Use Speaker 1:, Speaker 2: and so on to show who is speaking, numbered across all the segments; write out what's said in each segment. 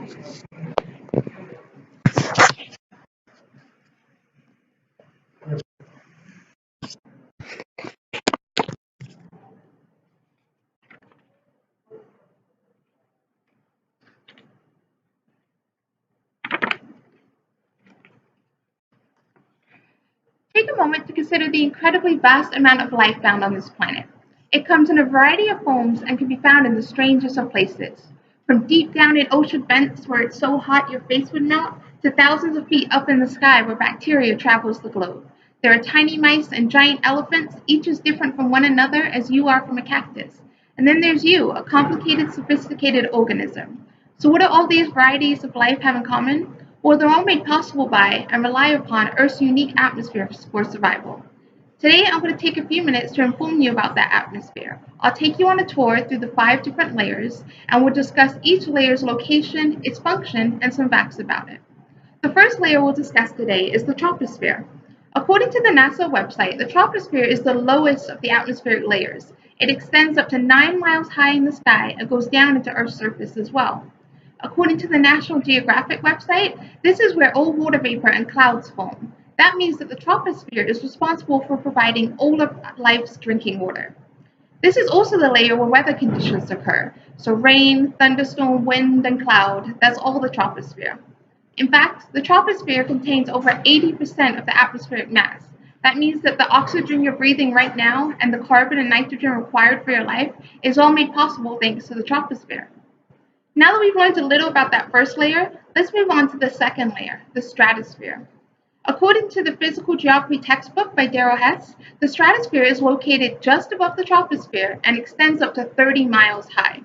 Speaker 1: Take a moment to consider the incredibly vast amount of life found on this planet. It comes in a variety of forms and can be found in the strangest of places. From deep down in ocean vents where it's so hot your face would melt, to thousands of feet up in the sky where bacteria travels the globe. There are tiny mice and giant elephants, each as different from one another as you are from a cactus. And then there's you, a complicated, sophisticated organism. So what do all these varieties of life have in common? Well, they're all made possible by and rely upon Earth's unique atmosphere for survival. Today, I'm going to take a few minutes to inform you about that atmosphere. I'll take you on a tour through the 5 different layers, and we'll discuss each layer's location, its function, and some facts about it. The first layer we'll discuss today is the troposphere. According to the NASA website, the troposphere is the lowest of the atmospheric layers. It extends up to 9 miles high in the sky and goes down into Earth's surface as well. According to the National Geographic website, this is where all water vapor and clouds form. That means that the troposphere is responsible for providing all of life's drinking water. This is also the layer where weather conditions occur. So rain, thunderstorm, wind, and cloud, that's all the troposphere. In fact, the troposphere contains over 80% of the atmospheric mass. That means that the oxygen you're breathing right now and the carbon and nitrogen required for your life is all made possible thanks to the troposphere. Now that we've learned a little about that first layer, let's move on to the second layer, the stratosphere. According to the Physical Geography textbook by Darrell Hess, the stratosphere is located just above the troposphere and extends up to 30 miles high.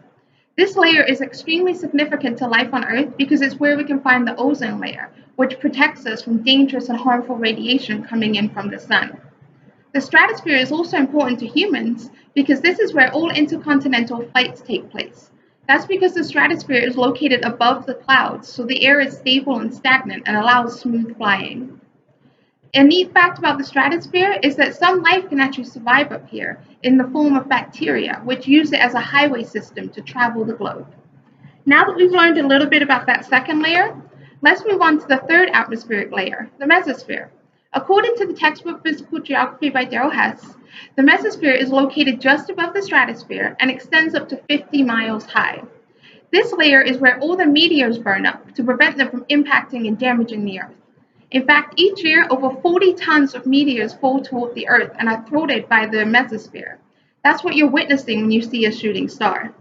Speaker 1: This layer is extremely significant to life on Earth because it's where we can find the ozone layer, which protects us from dangerous and harmful radiation coming in from the sun. The stratosphere is also important to humans because this is where all intercontinental flights take place. That's because the stratosphere is located above the clouds, so the air is stable and stagnant and allows smooth flying. A neat fact about the stratosphere is that some life can actually survive up here in the form of bacteria, which use it as a highway system to travel the globe. Now that we've learned a little bit about that second layer, let's move on to the third atmospheric layer, the mesosphere. According to the textbook Physical Geography by Darrell Hess, the mesosphere is located just above the stratosphere and extends up to 50 miles high. This layer is where all the meteors burn up to prevent them from impacting and damaging the Earth. In fact, each year over 40 tons of meteors fall toward the Earth and are thwarted by the mesosphere. That's what you're witnessing when you see a shooting star.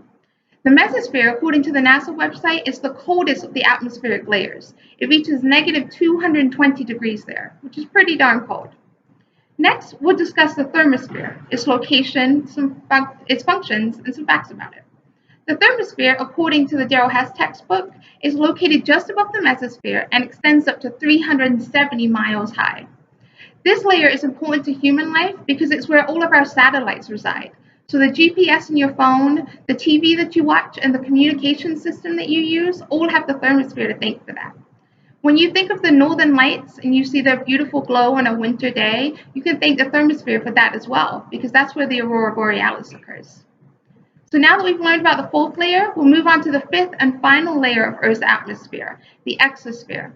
Speaker 1: The mesosphere, according to the NASA website, is the coldest of the atmospheric layers. It reaches negative 220 degrees there, which is pretty darn cold. Next, we'll discuss the thermosphere, its location, its functions, and some facts about it. The thermosphere, according to the Darrell Hess textbook, is located just above the mesosphere and extends up to 370 miles high. This layer is important to human life because it's where all of our satellites reside. So the GPS in your phone, the TV that you watch, and the communication system that you use all have the thermosphere to thank for that. When you think of the northern lights and you see their beautiful glow on a winter day, you can thank the thermosphere for that as well, because that's where the aurora borealis occurs. So now that we've learned about the fourth layer, we'll move on to the fifth and final layer of Earth's atmosphere, the exosphere.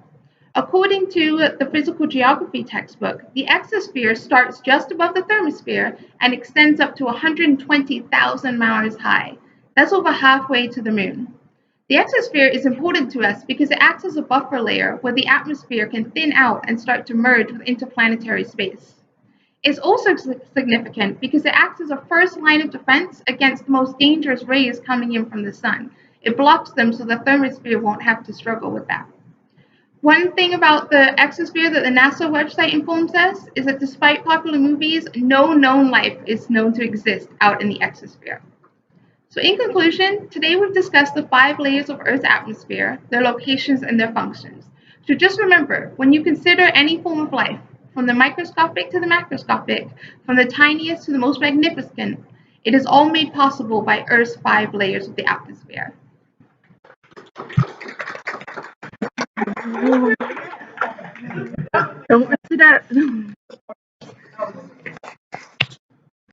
Speaker 1: According to the Physical Geography textbook, the exosphere starts just above the thermosphere and extends up to 120,000 miles high. That's over halfway to the moon. The exosphere is important to us because it acts as a buffer layer where the atmosphere can thin out and start to merge with interplanetary space. It's also significant because it acts as a first line of defense against the most dangerous rays coming in from the sun. It blocks them so the thermosphere won't have to struggle with that. One thing about the exosphere that the NASA website informs us is that despite popular movies, no known life is known to exist out in the exosphere. So in conclusion, today we've discussed the 5 layers of Earth's atmosphere, their locations and their functions. So just remember, when you consider any form of life, from the microscopic to the macroscopic, from the tiniest to the most magnificent, it is all made possible by Earth's 5 layers of the atmosphere. Don't answer that.